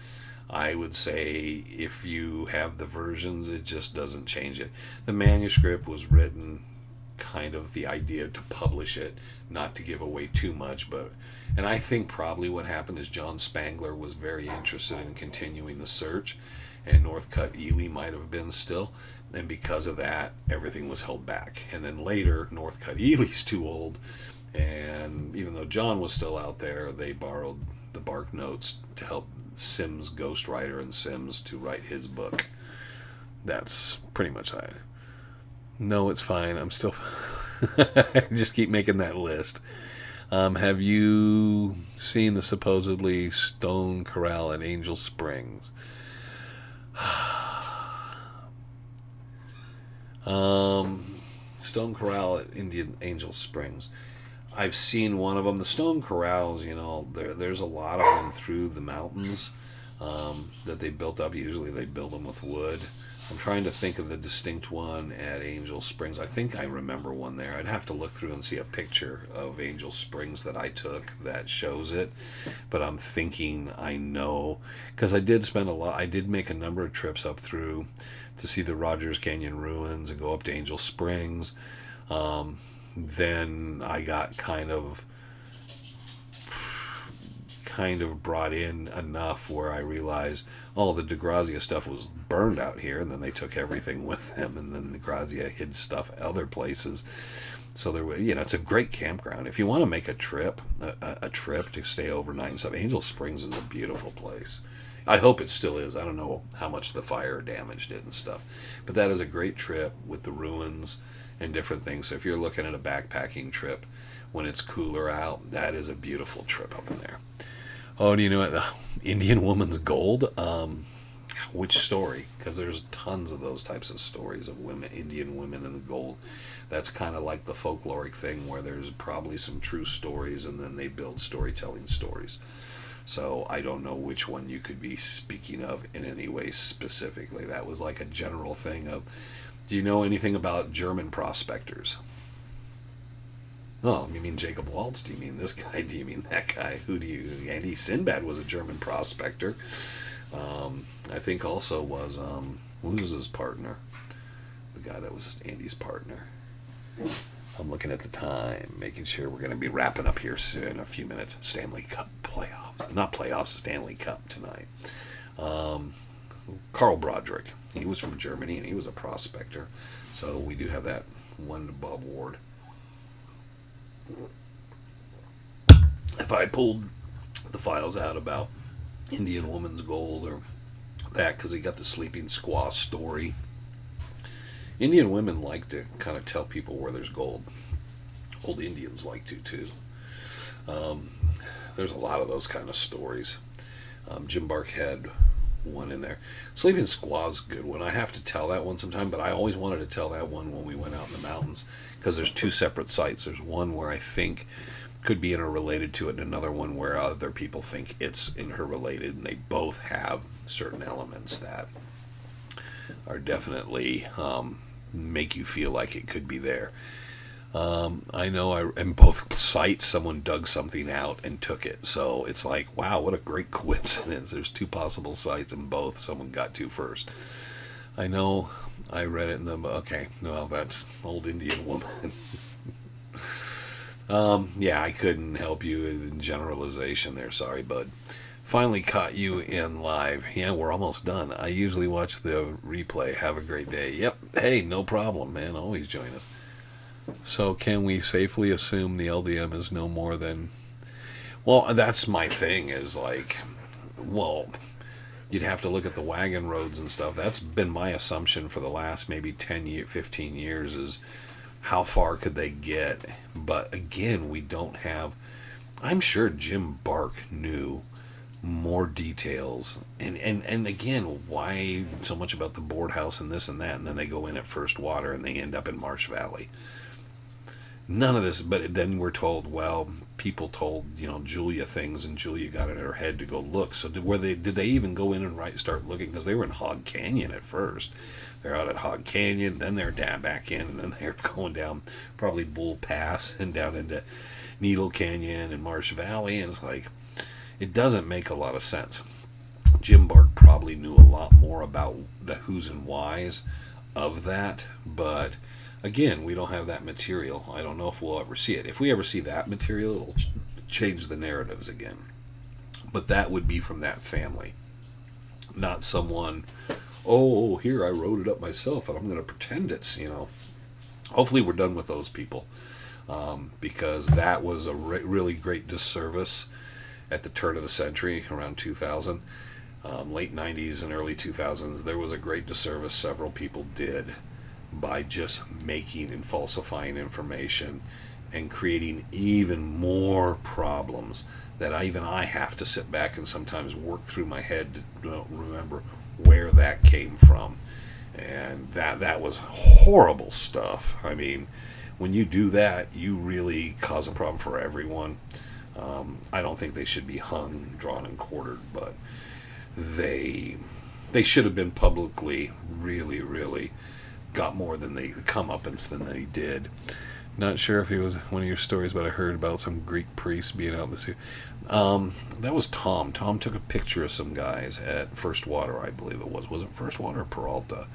I would say if you have the versions, it just doesn't change it. The manuscript was written kind of the idea to publish it, not to give away too much, and I think probably what happened is John Spangler was very interested in continuing the search, and Northcutt Ely might have been still, and because of that, everything was held back. And then later, Northcutt Ely's too old, and even though John was still out there, they borrowed the Bark Notes to help Sims ghostwriter and Sims to write his book. That's pretty much that. No, it's fine. I'm still just keep making that list. Have you seen the supposedly Stone Corral at Angel Springs? Stone Corral at Angel Springs. I've seen one of them. The Stone Corrals, there's a lot of them through the mountains that they built up. Usually they build them with wood. I'm trying to think of the distinct one at Angel Springs. I think I remember one there. I'd have to look through and see a picture of Angel Springs that I took that shows it. But I'm thinking I know, because I did make a number of trips up through to see the Rogers Canyon ruins and go up to Angel Springs. Then I got kind of brought in enough where I realized, the DeGrazia stuff was burned out here, and then they took everything with them, and then DeGrazia hid stuff other places. So it's a great campground if you want to make a trip to stay overnight and stuff. Angel Springs is a beautiful place. I hope it still is. I don't know how much the fire damaged it and stuff, but that is a great trip with the ruins and different things. So if you're looking at a backpacking trip when it's cooler out, that is a beautiful trip up in there. Oh, do you know what? The Indian Woman's Gold? Which story? Because there's tons of those types of stories of Indian women in the gold. That's kind of like the folkloric thing where there's probably some true stories and then they build storytelling stories. So I don't know which one you could be speaking of in any way specifically. That was like a general thing of, do you know anything about German prospectors? Oh, you mean Jacob Waltz? Do you mean this guy? Do you mean that guy? Andy Sinbad was a German prospector. I think also was, who was his partner? The guy that was Andy's partner. I'm looking at the time, making sure we're going to be wrapping up here soon in a few minutes. Stanley Cup playoffs. Not playoffs, Stanley Cup tonight. Carl Broderick. He was from Germany, and he was a prospector. So we do have that one to Bob Ward. If I pulled the files out about Indian Woman's Gold or that, because he got the Sleeping Squaw story. Indian women like to kind of tell people where there's gold. Old Indians like to too. There's a lot of those kind of stories. Jim Bark had one in there. Sleeping Squaw's a good one. I have to tell that one sometime, but I always wanted to tell that one when we went out in the mountains, because there's two separate sites. There's one where I think could be interrelated to it, and another one where other people think it's interrelated, and they both have certain elements that are definitely make you feel like it could be there. I know in both sites someone dug something out and took it. So it's like, wow, what a great coincidence. There's two possible sites and both someone got to first. I know I read it in the, okay, well, that's old Indian woman. Yeah, I couldn't help you in generalization there. Sorry, bud. Finally caught you in live. Yeah, we're almost done. I usually watch the replay. Have a great day. Yep. Hey, no problem, man. Always join us. So, can we safely assume the LDM is no more than. Well, that's my thing, is like, well, you'd have to look at the wagon roads and stuff. That's been my assumption for the last maybe 15 years, is how far could they get? But again, we don't have. I'm sure Jim Bark knew more details. And again, why so much about the board house and this and that, and then they go in at first water and they end up in Marsh Valley. None of this, but then we're told, well, people told, Julia things, and Julia got in her head to go look. So did they even go in and start looking? Because they were in Hog Canyon at first. They're out at Hog Canyon, then they're down back in, and then they're going down probably Bull Pass and down into Needle Canyon and Marsh Valley, and it's like, it doesn't make a lot of sense. Jim Bark probably knew a lot more about the who's and whys of that, but again, we don't have that material. I don't know if we'll ever see it. If we ever see that material, it'll change the narratives again. But that would be from that family, not someone, oh, here, I wrote it up myself and I'm going to pretend it's, Hopefully we're done with those people, because that was a really great disservice at the turn of the century, around 2000. Late 90s and early 2000s, there was a great disservice several people did by just making and falsifying information and creating even more problems that I have to sit back and sometimes work through my head to remember where that came from. And that was horrible stuff. I mean, when you do that, you really cause a problem for everyone. I don't think they should be hung, drawn, and quartered, but they should have been publicly really, really got more than they comeuppance than they did. Not sure if he was one of your stories, but I heard about some Greek priests being out in the sea. That was Tom. Tom took a picture of some guys at First Water, I believe it was. Was it First Water or Peralta?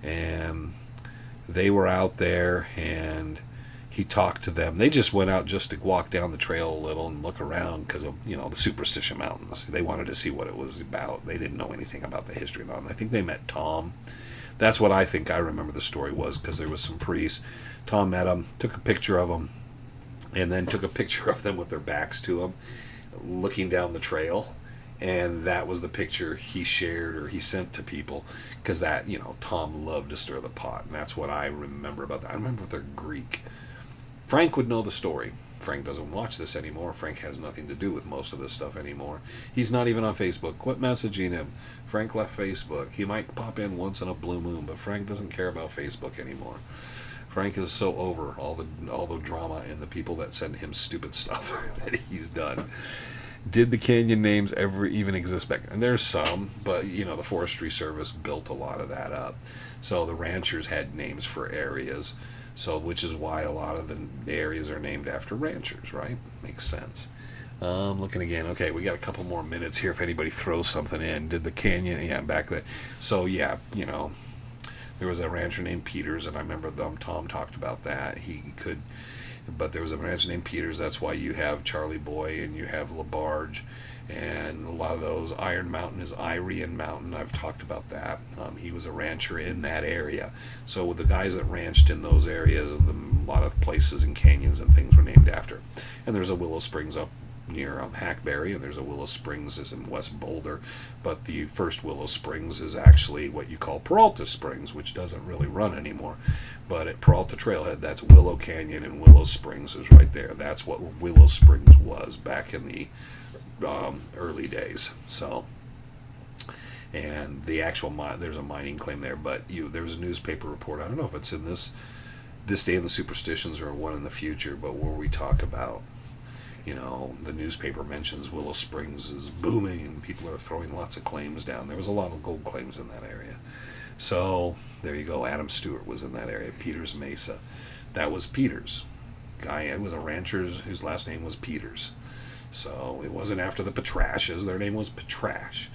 And they were out there, and he talked to them. They just went out just to walk down the trail a little and look around because of, the Superstition Mountains. They wanted to see what it was about. They didn't know anything about the history of the mountain. I think they met Tom. That's what I think I remember the story was, because there was some priests. Tom met them, took a picture of them, and then took a picture of them with their backs to him, looking down the trail. And that was the picture he shared or he sent to people, because that, Tom loved to stir the pot. And that's what I remember about that. I remember they're Greek. Frank would know the story. Frank doesn't watch this anymore. Frank has nothing to do with most of this stuff anymore. He's not even on Facebook. Quit messaging him. Frank left Facebook. He might pop in once in a blue moon, but Frank doesn't care about Facebook anymore. Frank is so over all the drama and the people that send him stupid stuff that he's done. Did the canyon names ever even exist back then? And there's some, but the Forestry Service built a lot of that up. So the ranchers had names for areas. So, which is why a lot of the areas are named after ranchers, right? Makes sense. Looking again. Okay, we got a couple more minutes here if anybody throws something in. Did the canyon, yeah, back then. So, yeah, there was a rancher named Peters, and I remember Tom talked about that. But there was a rancher named Peters. That's why you have Charlie Boy and you have LaBarge. And a lot of those. Iron Mountain is Irian Mountain. I've talked about that. He was a rancher in that area. So with the guys that ranched in those areas, a lot of places and canyons and things were named after. And there's a Willow Springs up near Hackberry, and there's a Willow Springs is in West Boulder. But the first Willow Springs is actually what you call Peralta Springs, which doesn't really run anymore. But at Peralta Trailhead, that's Willow Canyon, and Willow Springs is right there. That's what Willow Springs was back in the early days. So, and the actual there's a mining claim there, but there's a newspaper report. I don't know if it's in this day in the Superstitions or one in the future, but where we talk about, the newspaper mentions Willow Springs is booming and people are throwing lots of claims down. There was a lot of gold claims in that area. So there you go. Adam Stewart was in that area. Peters Mesa. That was Peters. Guy, it was a rancher whose last name was Peters. So it wasn't after the Patrashes. Their name was Patrash.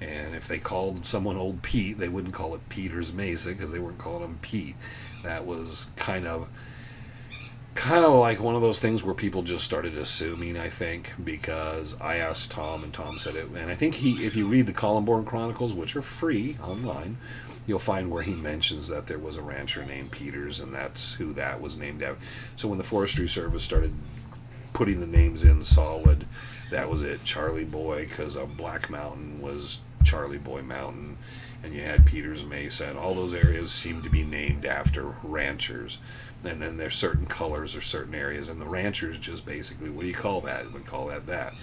And if they called someone Old Pete, they wouldn't call it Peters Mesa because they weren't calling him Pete. That was kind of like one of those things where people just started assuming, I think, because I asked Tom and Tom said it. And I think if you read the Columborn Chronicles, which are free online, you'll find where he mentions that there was a rancher named Peters, and that's who that was named after. So when the Forestry Service started putting the names in solid, that was it, Charlie Boy, because Black Mountain was Charlie Boy Mountain, and you had Peters Mesa, and all those areas seemed to be named after ranchers. And then there's certain colors or certain areas, and the ranchers just basically, what do you call that? We call that.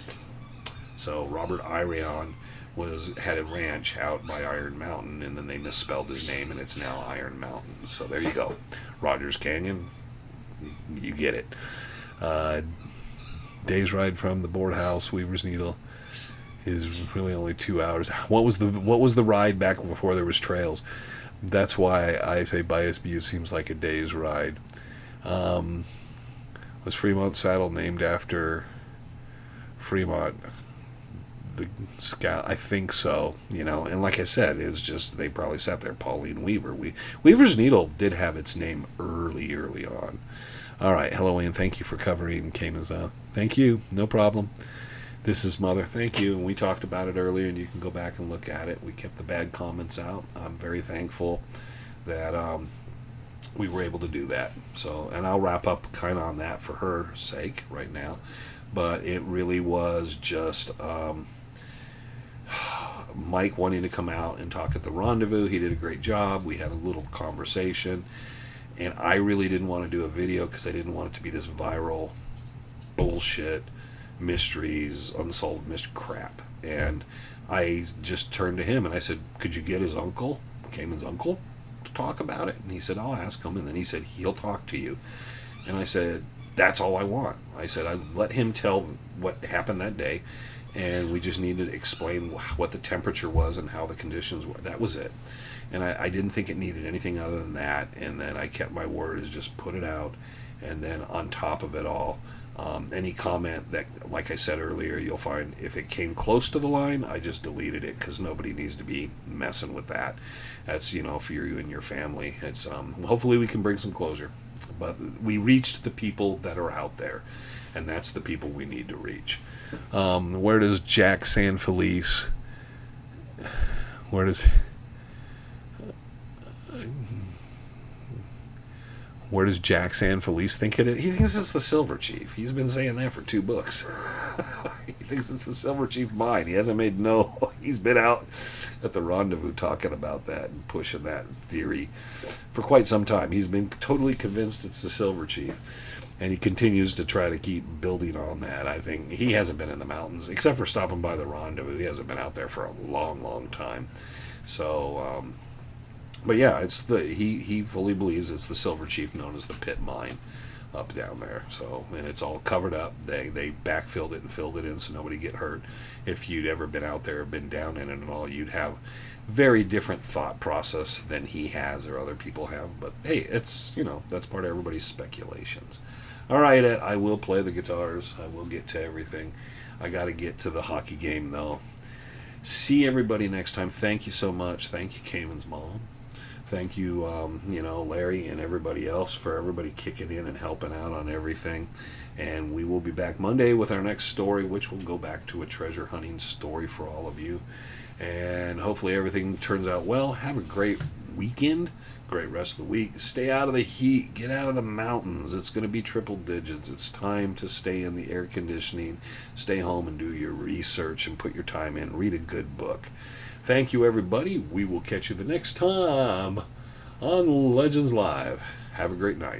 So Robert Irion had a ranch out by Iron Mountain, and then they misspelled his name, and it's now Iron Mountain. So there you go. Rogers Canyon, you get it. Day's ride from the Board House, Weaver's Needle, is really only 2 hours. What was the ride back before there was trails? That's why I say Bias Butte seems like a day's ride. Was Fremont Saddle named after Fremont, the scout? I think so. And like I said, it was just they probably sat there. Pauline Weaver. Weaver's Needle did have its name early on. All right, hello, Wayne. Thank you for covering Cayman's. Thank you. No problem. This is Mother. Thank you. And we talked about it earlier, and you can go back and look at it. We kept the bad comments out. I'm very thankful that we were able to do that. So, and I'll wrap up kind of on that for her sake right now. But it really was just Mike wanting to come out and talk at the rendezvous. He did a great job. We had a little conversation. And I really didn't want to do a video because I didn't want it to be this viral bullshit, mysteries, unsolved mystery crap. And I just turned to him and I said, could you get his uncle, Cayman's uncle, to talk about it? And he said, I'll ask him. And then he said, he'll talk to you. And I said, that's all I want. I said, I let him tell what happened that day. And we just needed to explain what the temperature was and how the conditions were. That was it. And I didn't think it needed anything other than that. And then I kept my word, is just put it out. And then on top of it all, any comment that, like I said earlier, you'll find if it came close to the line, I just deleted it because nobody needs to be messing with that. That's, for you and your family. It's hopefully we can bring some closure. But we reached the people that are out there, and that's the people we need to reach. Where does Jack San Felice? Where does Jack San Felice think it is? He thinks it's the Silver Chief. He's been saying that for 2 books. He thinks it's the Silver Chief mine. He hasn't made he's been out at the rendezvous talking about that and pushing that theory for quite some time. He's been totally convinced it's the Silver Chief. And he continues to try to keep building on that. I think he hasn't been in the mountains, except for stopping by the rendezvous. He hasn't been out there for a long, long time. So, but yeah, he fully believes it's the Silver Chief, known as the Pit Mine, up down there. So, and it's all covered up. They backfilled it and filled it in so nobody get hurt. If you'd ever been out there, been down in it and all, you'd have very different thought process than he has or other people have. But hey, it's that's part of everybody's speculations. All right, Ed, I will play the guitars. I will get to everything. I got to get to the hockey game, though. See everybody next time. Thank you so much. Thank you, Cayman's mom. Thank you, Larry and everybody else for everybody kicking in and helping out on everything. And we will be back Monday with our next story, which will go back to a treasure hunting story for all of you. And hopefully everything turns out well. Have a great weekend. Great rest of the week. Stay out of the heat. Get out of the mountains. It's going to be triple digits. It's time to stay in the air conditioning. Stay home and do your research and put your time in. Read a good book. Thank you, everybody. We will catch you the next time on Legends Live. Have a great night.